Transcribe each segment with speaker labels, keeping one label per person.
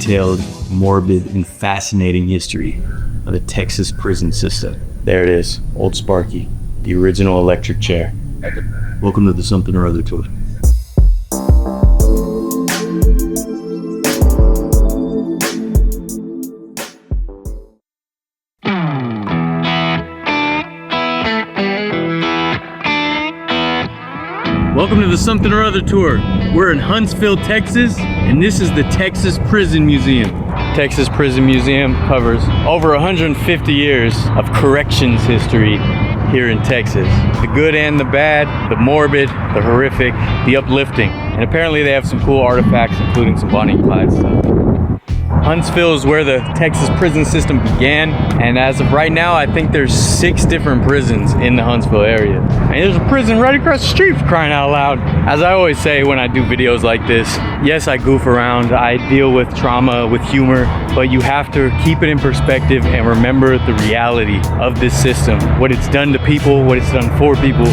Speaker 1: detailed, morbid, and fascinating history of the Texas prison system. There it is, old Sparky, the original electric chair. Welcome to the Something or Other tour. Welcome to the Something or Other tour. We're in Huntsville, Texas, and this is the Texas Prison Museum. Texas Prison Museum covers over 150 years of corrections history here in Texas. The good and the bad, the morbid, the horrific, the uplifting. And apparently they have some cool artifacts, including some Bonnie and Clyde stuff. Huntsville is where the Texas prison system began, and as of right now, I think there's 6 different prisons in the Huntsville area. And there's a prison right across the street, for crying out loud. As I always say when I do videos like this, yes, I goof around, I deal with trauma with humor, but you have to keep it in perspective and remember the reality of this system. What it's done to people, what it's done for people.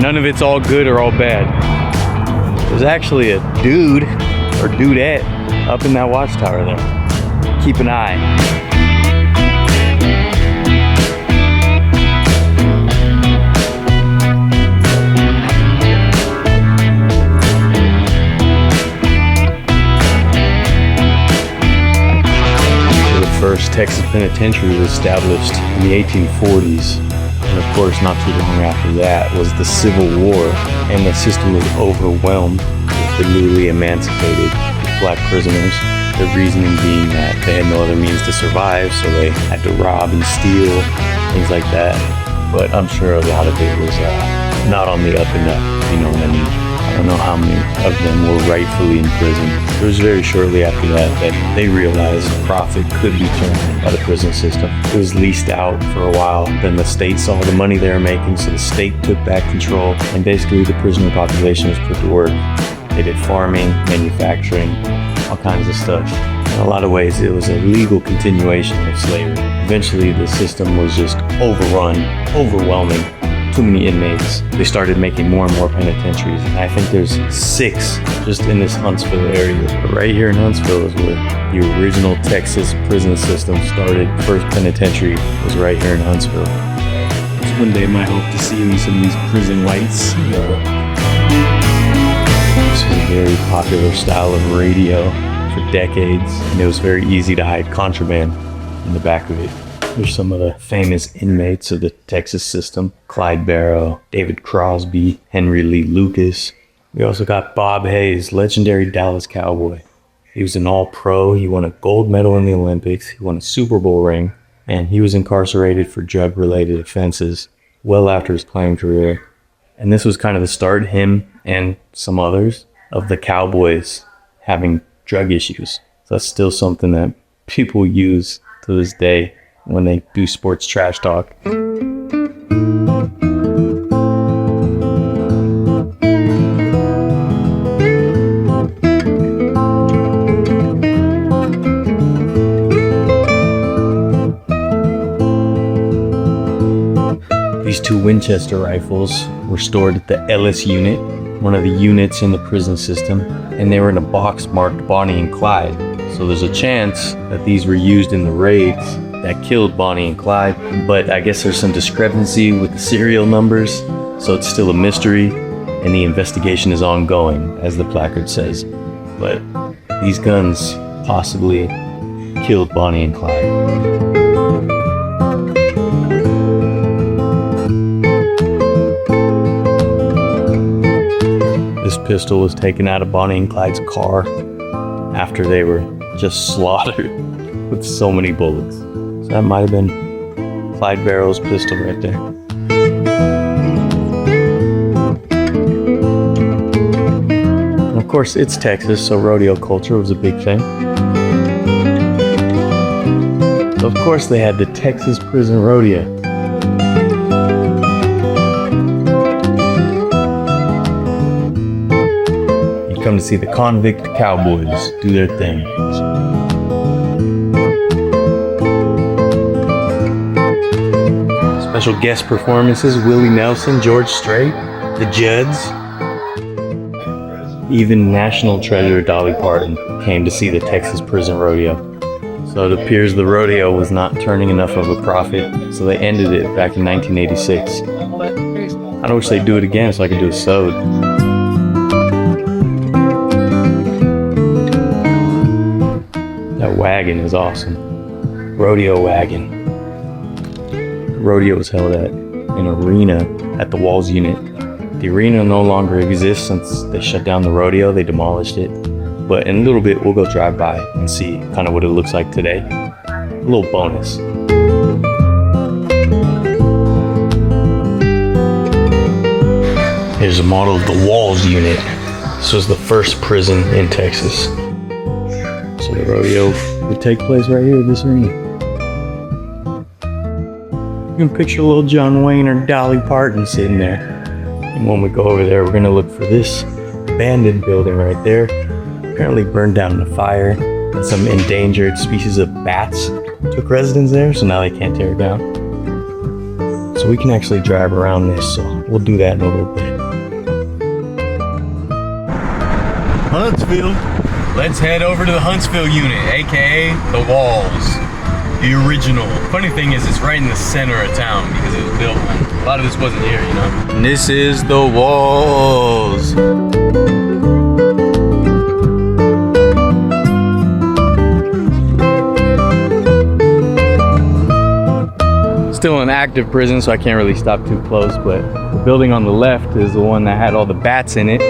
Speaker 1: None of it's all good or all bad. There's actually a dude or dudette up in that watchtower there. Keep an eye. The first Texas penitentiary was established in the 1840s. And of course, not too long after that was the Civil War, and the system was overwhelmed with the newly emancipated black prisoners. The reasoning being that they had no other means to survive, so they had to rob and steal, things like that. But I'm sure a lot of it was not on the up and up, you know what I mean? I don't know how many of them were rightfully in prison. It was very shortly after that that they realized profit could be turned by the prison system. It was leased out for a while, then the state saw the money they were making, so the state took back control, and basically the prisoner population was put to work. They did farming, manufacturing, all kinds of stuff. In a lot of ways, it was a legal continuation of slavery. Eventually, the system was just overrun, overwhelming, too many inmates. They started making more and more penitentiaries, and I think there's 6 just in this Huntsville area. But right here in Huntsville is where the original Texas prison system started. First penitentiary was right here in Huntsville. One day, my hope to see me some of these prison lights. This was a very popular style of radio for decades, and it was very easy to hide contraband in the back of it. There's some of the famous inmates of the Texas system: Clyde Barrow, David Crosby, Henry Lee Lucas. We also got Bob Hayes, legendary Dallas Cowboy. He was an all-pro, he won a gold medal in the Olympics, he won a Super Bowl ring, and he was incarcerated for drug-related offenses well after his playing career. And this was kind of the start, him and some others, of the Cowboys having drug issues. So that's still something that people use to this day when they do sports trash talk. These 2 Winchester rifles were stored at the Ellis Unit, one of the units in the prison system, and they were in a box marked Bonnie and Clyde. So there's a chance that these were used in the raids that killed Bonnie and Clyde, but I guess there's some discrepancy with the serial numbers, so it's still a mystery, and the investigation is ongoing, as the placard says. But these guns possibly killed Bonnie and Clyde. This pistol was taken out of Bonnie and Clyde's car after they were just slaughtered with so many bullets. So that might have been Clyde Barrow's pistol right there. And of course, it's Texas, so rodeo culture was a big thing. So of course they had the Texas Prison Rodeo. Come to see the convict cowboys do their thing. Special guest performances: Willie Nelson, George Strait, the Judds. Even national treasure Dolly Parton came to see the Texas prison rodeo. So it appears the rodeo was not turning enough of a profit, so they ended it back in 1986. I wish they'd do it again so I could do a sewed. That wagon is awesome. Rodeo wagon. The rodeo was held at an arena at the Walls Unit. The arena no longer exists since they shut down the rodeo, they demolished it. But in a little bit, we'll go drive by and see kind of what it looks like today. A little bonus. Here's a model of the Walls Unit. This was the first prison in Texas. So the rodeo would take place right here at this arena. You can picture little John Wayne or Dolly Parton sitting there. And when we go over there, we're gonna look for this abandoned building right there. Apparently burned down in a fire, and some endangered species of bats took residence there, so now they can't tear it down. So we can actually drive around this, so we'll do that in a little bit. Huntsville. Let's head over to the Huntsville Unit, aka the Walls. The original. Funny thing is, it's right in the center of town because it was built when a lot of this wasn't here, you know? And this is the Walls. Still an active prison, so I can't really stop too close, but the building on the left is the one that had all the bats in it.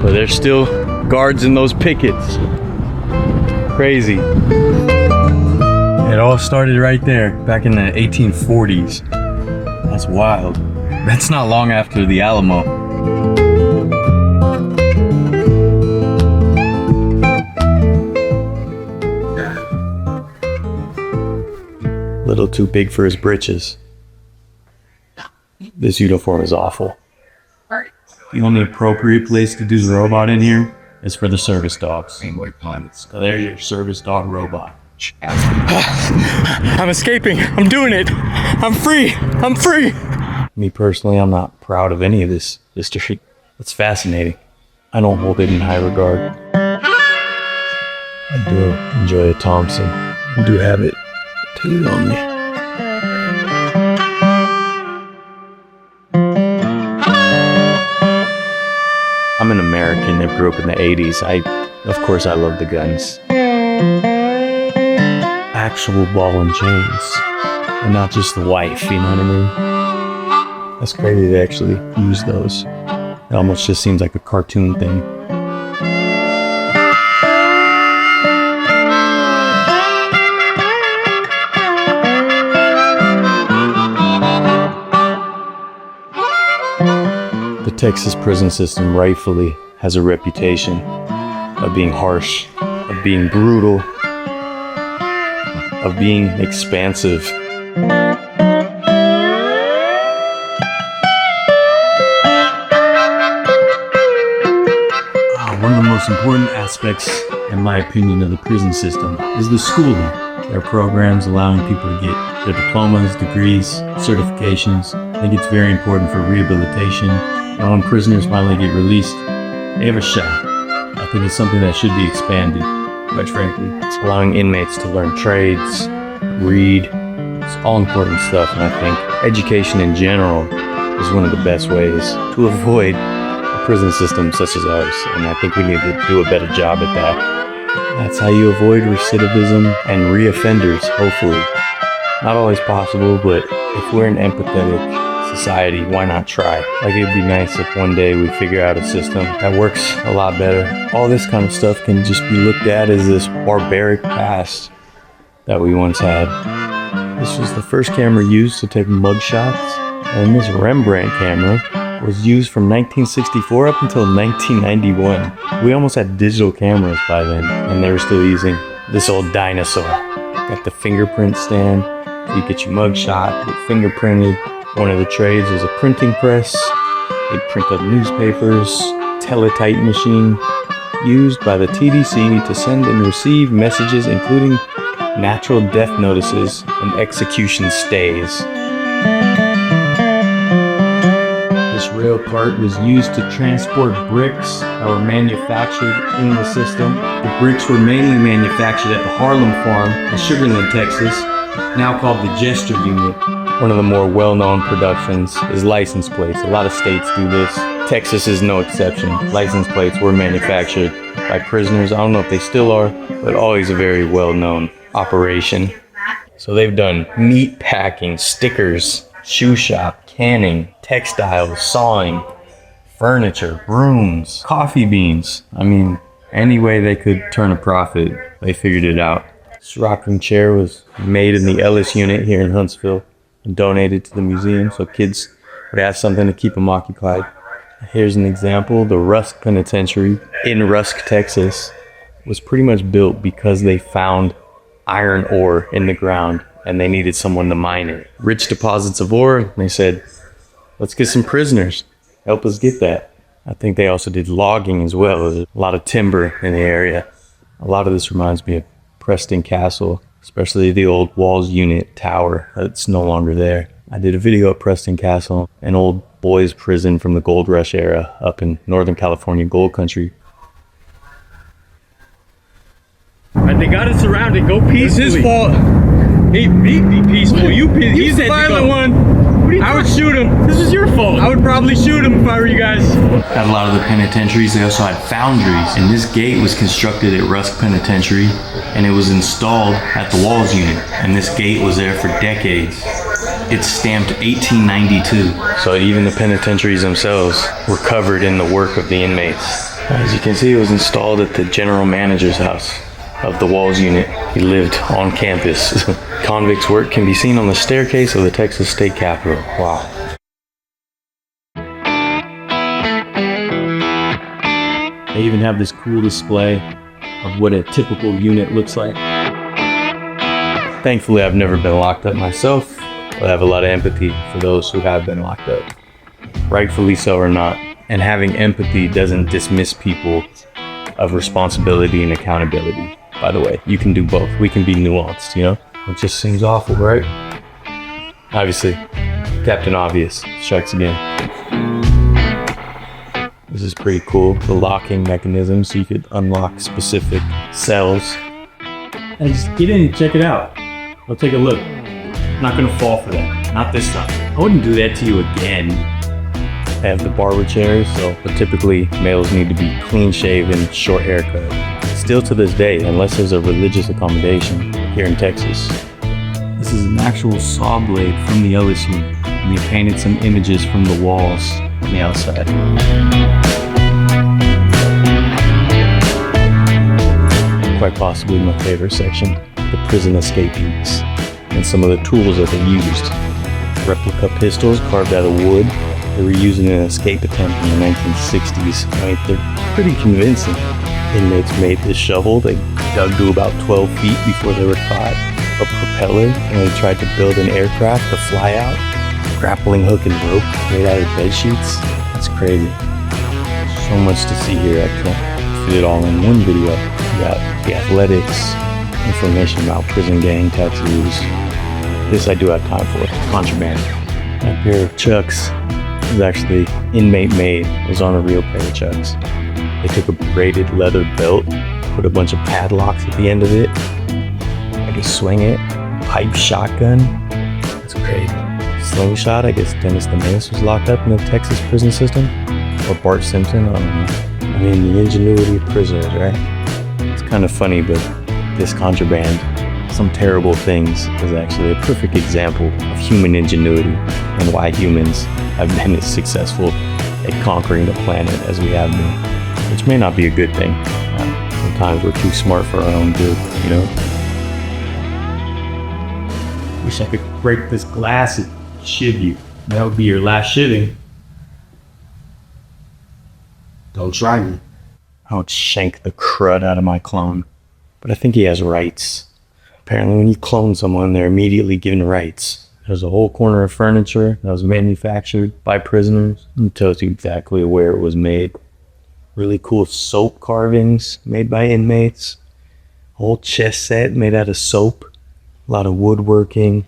Speaker 1: But there's still guards in those pickets. Crazy. It all started right there, back in the 1840s. That's wild. That's not long after the Alamo. Little too big for his britches. This uniform is awful. The only appropriate place to do the robot in here is for the service dogs. So there's your service dog robot. I'm escaping. I'm doing it. I'm free. I'm free. Me personally, I'm not proud of any of this history. It's fascinating. I don't hold it in high regard. I do enjoy a Thompson. I do have it tattooed on me. I'm an American that grew up in the 80s. Of course I love the guns. Actual ball and chains. And not just the wife, you know what I mean? That's crazy they actually use those. It almost just seems like a cartoon thing. The Texas prison system rightfully has a reputation of being harsh, of being brutal, of being expansive. One of the most important aspects, in my opinion, of the prison system is the schooling. There are programs allowing people to get their diplomas, degrees, certifications. I think it's very important for rehabilitation. And when prisoners finally get released, they have a shot. I think it's something that should be expanded, quite frankly. It's allowing inmates to learn trades, read. It's all important stuff, and I think education in general is one of the best ways to avoid a prison system such as ours, and I think we need to do a better job at that. That's how you avoid recidivism and reoffenders, hopefully. Not always possible, but if we're an empathetic society, why not try? Like, it'd be nice if one day we figure out a system that works a lot better. All this kind of stuff can just be looked at as this barbaric past that we once had. This was the first camera used to take mugshots, and this Rembrandt camera was used from 1964 up until 1991. We almost had digital cameras by then, and they were still using this old dinosaur. Got the fingerprint stand, so you get your mugshot, get fingerprinted. One of the trades was a printing press. They print up newspapers, teletype machine used by the TDC to send and receive messages, including natural death notices, and execution stays. This rail cart was used to transport bricks that were manufactured in the system. The bricks were mainly manufactured at the Harlem farm in Sugar Land, Texas, now called the Jester Unit. One of the more well-known productions is license plates. A lot of states do this. Texas is no exception. License plates were manufactured by prisoners. I don't know if they still are, but always a very well-known operation. So they've done meat packing, stickers, shoe shop, canning, textiles, sawing, furniture, brooms, coffee beans. I mean, any way they could turn a profit, they figured it out. This rocking chair was made in the Ellis Unit here in Huntsville and donated to the museum so kids would have something to keep them occupied. Here's an example. The Rusk Penitentiary in Rusk, Texas was pretty much built because they found iron ore in the ground and they needed someone to mine it. Rich deposits of ore, and they said, let's get some prisoners. Help us get that. I think they also did logging as well. There's a lot of timber in the area. A lot of this reminds me of Preston Castle, especially the old Walls Unit tower that's no longer there. I did a video at Preston Castle, an old boys prison from the Gold Rush era up in Northern California gold country.
Speaker 2: Right, they got us surrounded. Go peacefully.
Speaker 1: It's his fault.
Speaker 2: He be peaceful. He's the violent one. I would shoot him. This is your fault. I would probably shoot him if I were you guys.
Speaker 1: At a lot of the penitentiaries, they also had foundries. And this gate was constructed at Rusk Penitentiary, and it was installed at the Walls Unit. And this gate was there for decades. It's stamped 1892. So even the penitentiaries themselves were covered in the work of the inmates. As you can see, it was installed at the general manager's house of the Walls Unit. He lived on campus. Convicts' work can be seen on the staircase of the Texas State Capitol. Wow. They even have this cool display of what a typical unit looks like. Thankfully, I've never been locked up myself, but I have a lot of empathy for those who have been locked up, rightfully so or not. And having empathy doesn't dismiss people of responsibility and accountability. By the way, you can do both. We can be nuanced, you know? It just seems awful, right? Obviously, Captain Obvious strikes again. This is pretty cool. The locking mechanism so you could unlock specific cells. And just get in and check it out. I'll take a look. I'm not gonna fall for that. Not this time. I wouldn't do that to you again. I have the barber chairs, but typically males need to be clean shaven, short haircut. Still to this day, unless there's a religious accommodation here in Texas. This is an actual saw blade from the Ellis Unit, and they painted some images from the walls on the outside. Quite possibly my favorite section, the prison escape routes, and some of the tools that they used. Replica pistols carved out of wood. They were using an escape attempt in the 1960s. Right? They're pretty convincing. Inmates made this shovel. They dug to about 12 feet before they were caught. A propeller, and they tried to build an aircraft to fly out. Grappling hook and rope made out of bed sheets. That's crazy. So much to see here. I can't fit it all in one video. You got the athletics, information about prison gang tattoos. This I do have time for. Contraband. A pair of Chucks was actually inmate made. It was on a real pair of Chucks. They took a braided leather belt, put a bunch of padlocks at the end of it. I could swing it. Pipe shotgun. That's crazy. Slingshot. I guess Dennis the Menace was locked up in the Texas prison system. Or Bart Simpson. I don't know. I mean, the ingenuity of prisoners, right? It's kind of funny, but this contraband, some terrible things, is actually a perfect example of human ingenuity and why humans have been as successful at conquering the planet as we have been. Which may not be a good thing. Sometimes we're too smart for our own good, you know? Wish I could break this glass and shiv you. That would be your last shivving. Don't try me. I would shank the crud out of my clone. But I think he has rights. Apparently when you clone someone, they're immediately given rights. There's a whole corner of furniture that was manufactured by prisoners. It tells you exactly where it was made. Really cool soap carvings made by inmates. Whole chess set made out of soap. A lot of woodworking.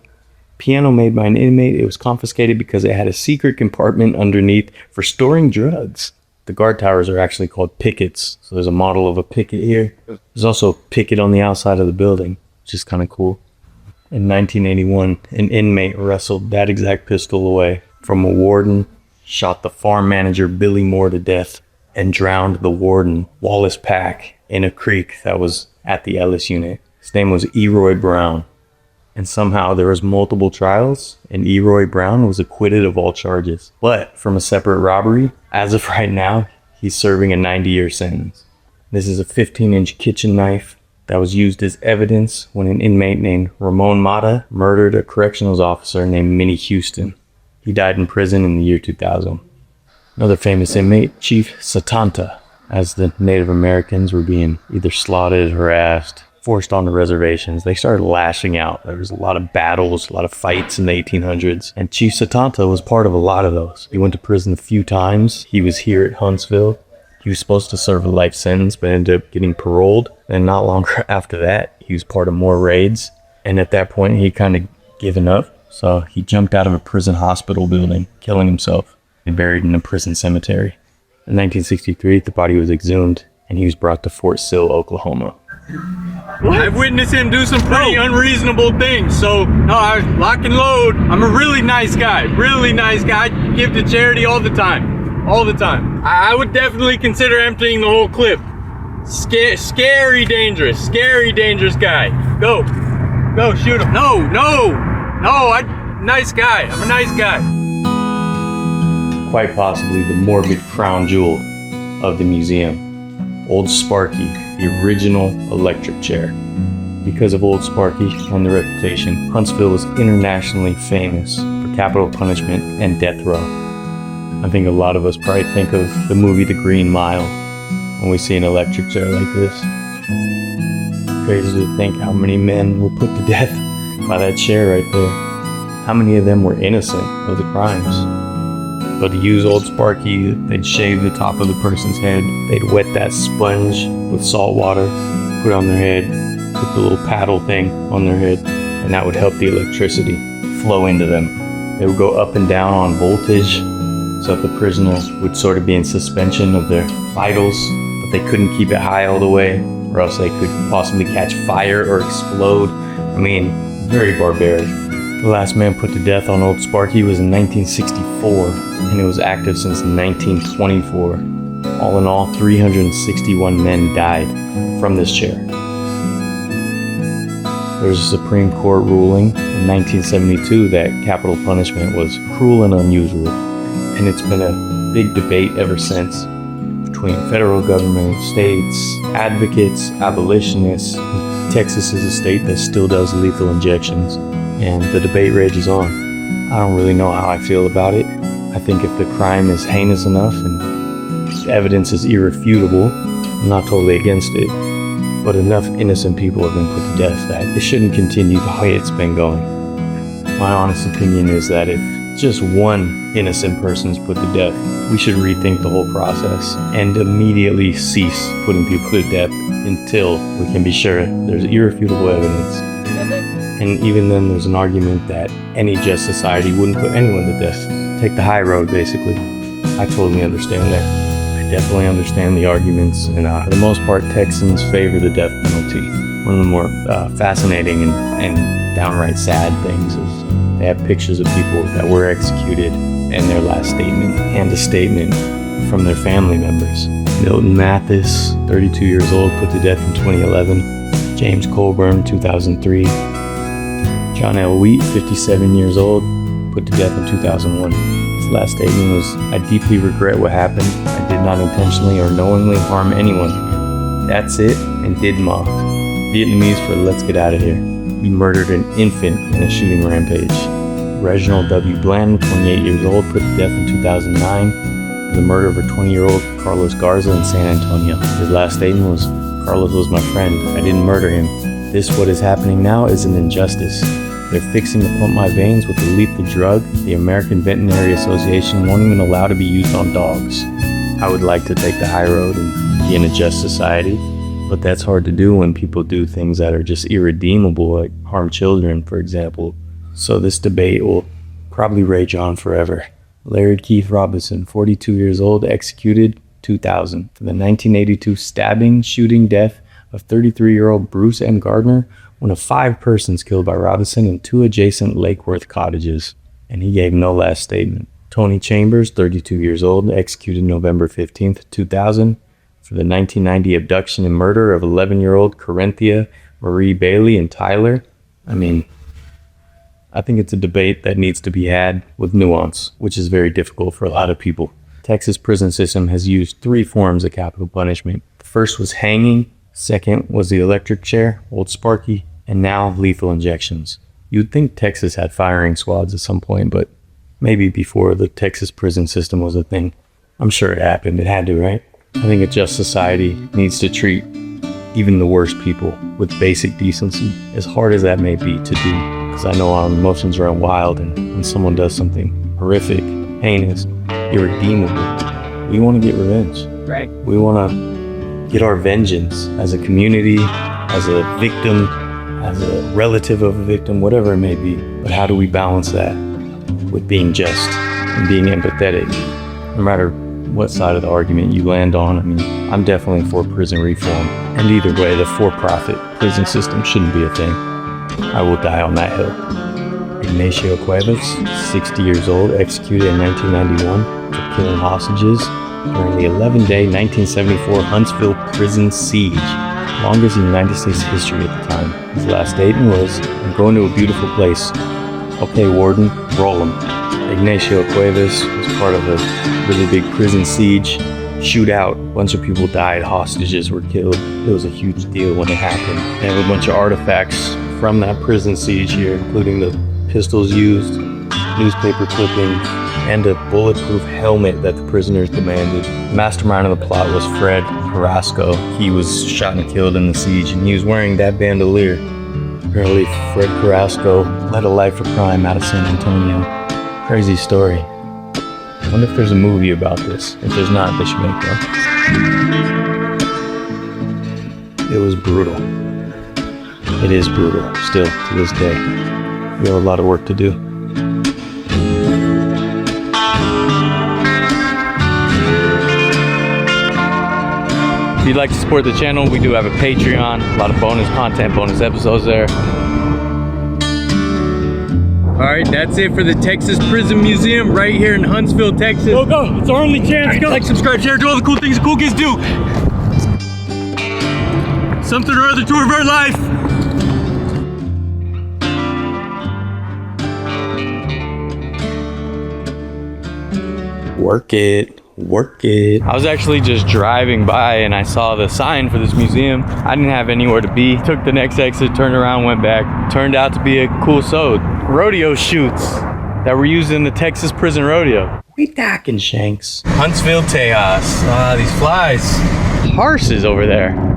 Speaker 1: Piano made by an inmate. It was confiscated because it had a secret compartment underneath for storing drugs. The guard towers are actually called pickets. So there's a model of a picket here. There's also a picket on the outside of the building, which is kind of cool. In 1981, an inmate wrestled that exact pistol away from a warden, shot the farm manager Billy Moore to death, and drowned the warden, Wallace Pack, in a creek that was at the Ellis unit. His name was Eroy Brown. And somehow there was multiple trials, and Eroy Brown was acquitted of all charges. But from a separate robbery, as of right now, he's serving a 90-year sentence. This is a 15-inch kitchen knife that was used as evidence when an inmate named Ramon Mata murdered a corrections officer named Minnie Houston. He died in prison in the year 2000. Another famous inmate, Chief Satanta, as the Native Americans were being either slaughtered, harassed, forced onto reservations, they started lashing out. There was a lot of battles, a lot of fights in the 1800s, and Chief Satanta was part of a lot of those. He went to prison a few times. He was here at Huntsville. He was supposed to serve a life sentence, but ended up getting paroled. And not long after that, he was part of more raids. And at that point, he kind of given up. So he jumped out of a prison hospital building, killing himself, and buried in a prison cemetery. In 1963, the body was exhumed, and he was brought to Fort Sill, Oklahoma.
Speaker 2: What? I've witnessed him do some pretty unreasonable things, so I lock and load. I'm a really nice guy, I give to charity all the time. I would definitely consider emptying the whole clip. Scary dangerous guy. Go, shoot him. No, nice guy, I'm a nice guy.
Speaker 1: Quite possibly the morbid crown jewel of the museum, Old Sparky, the original electric chair. Because of Old Sparky and the reputation, Huntsville was internationally famous for capital punishment and death row. I think a lot of us probably think of the movie The Green Mile when we see an electric chair like this. Crazy to think how many men were put to death by that chair right there. How many of them were innocent of the crimes? But to use Old Sparky, they'd shave the top of the person's head. They'd wet that sponge with salt water, put it on their head, put the little paddle thing on their head, and that would help the electricity flow into them. They would go up and down on voltage, so that the prisoner would sort of be in suspension of their vitals, but they couldn't keep it high all the way, or else they could possibly catch fire or explode. I mean, very barbaric. The last man put to death on Old Sparky was in 1964, and it was active since 1924. All in all, 361 men died from this chair. There was a Supreme Court ruling in 1972 that capital punishment was cruel and unusual, and it's been a big debate ever since between federal government, states, advocates, abolitionists. Texas is a state that still does lethal injections, and the debate rages on. I don't really know how I feel about it. I think if the crime is heinous enough and the evidence is irrefutable, I'm not totally against it. But enough innocent people have been put to death that it shouldn't continue the way it's been going. My honest opinion is that if just one innocent person is put to death, we should rethink the whole process and immediately cease putting people to death until we can be sure there's irrefutable evidence. And even then, there's an argument that any just society wouldn't put anyone to death. Take the high road, basically. I totally understand that. I definitely understand the arguments, and for the most part, Texans favor the death penalty. One of the more fascinating and downright sad things is they have pictures of people that were executed and their last statement, and a statement from their family members. Milton Mathis, 32 years old, put to death in 2011. James Colburn, 2003. John L. Wheat, 57 years old, put to death in 2001. His last statement was, "I deeply regret what happened. I did not intentionally or knowingly harm anyone. That's it, and did ma." Vietnamese for "let's get out of here." He murdered an infant in a shooting rampage. Reginald W. Bland, 28 years old, put to death in 2009 for the murder of a 20-year-old Carlos Garza in San Antonio. His last statement was, "Carlos was my friend. I didn't murder him. What is happening now is an injustice. They're fixing to pump my veins with a lethal drug the American Veterinary Association won't even allow to be used on dogs. I would like to take the high road and be in a just society, But that's hard to do when people do things that are just irredeemable, like harm children, for example. So this debate will probably rage on forever. Larry Keith Robinson, 42 years old, executed 2000 for the 1982 stabbing, shooting death of 33-year-old Bruce M. Gardner, one of 5 persons killed by Robinson in 2 adjacent Lake Worth cottages. And he gave no last statement. Tony Chambers, 32 years old, executed November 15th, 2000 for the 1990 abduction and murder of 11-year-old Corinthia Marie Bailey in Tyler. I think it's a debate that needs to be had with nuance, which is very difficult for a lot of people. Texas prison system has used 3 forms of capital punishment. The first was hanging, second was the electric chair, old Sparky, and now lethal injections. You'd think Texas had firing squads at some point, but maybe before the Texas prison system was a thing. I'm sure it happened. It had to, right? I think a just society needs to treat even the worst people with basic decency, as hard as that may be to do. Because I know our emotions run wild, and when someone does something horrific, heinous, irredeemable, we want to get revenge.
Speaker 3: Right.
Speaker 1: We want to get our vengeance as a community, as a victim, as a relative of a victim, whatever it may be. But how do we balance that with being just and being empathetic? No matter what side of the argument you land on, I'm definitely for prison reform. And either way, the for-profit prison system shouldn't be a thing. I will die on that hill. Ignacio Cuevas, 60 years old, executed in 1991 for killing hostages during the 11-day 1974 Huntsville prison siege, longest in United States history at the time. His last statement was, "I'm going to a beautiful place." Okay, warden, roll him. Ignacio Cuevas was part of a really big prison siege shootout. A bunch of people died, hostages were killed. It was a huge deal when it happened. They have a bunch of artifacts from that prison siege here, including the pistols used, newspaper clippings, and a bulletproof helmet that the prisoners demanded. The mastermind of the plot was Fred Carrasco. He was shot and killed in the siege, and he was wearing that bandolier. Apparently, Fred Carrasco led a life of crime out of San Antonio. Crazy story. I wonder if there's a movie about this. If there's not, they should make one. It was brutal. It is brutal, still, to this day. We have a lot of work to do. If you'd like to support the channel, we do have a Patreon. A lot of bonus content, bonus episodes there.
Speaker 2: All right, that's it for the Texas Prison Museum right here in Huntsville, Texas.
Speaker 3: Go. It's our only chance.
Speaker 2: Right,
Speaker 3: go.
Speaker 2: like, subscribe, share, do all the cool things the cool kids do. Something or other tour of our life.
Speaker 1: Work it. Work it. I was actually just driving by and I saw the sign for this museum. I didn't have anywhere to be. Took the next exit, turned around, went back. Turned out to be a cool rodeo shoots that were used in the Texas prison rodeo. We docking Shanks. Huntsville Tejas. These flies. Horses over there.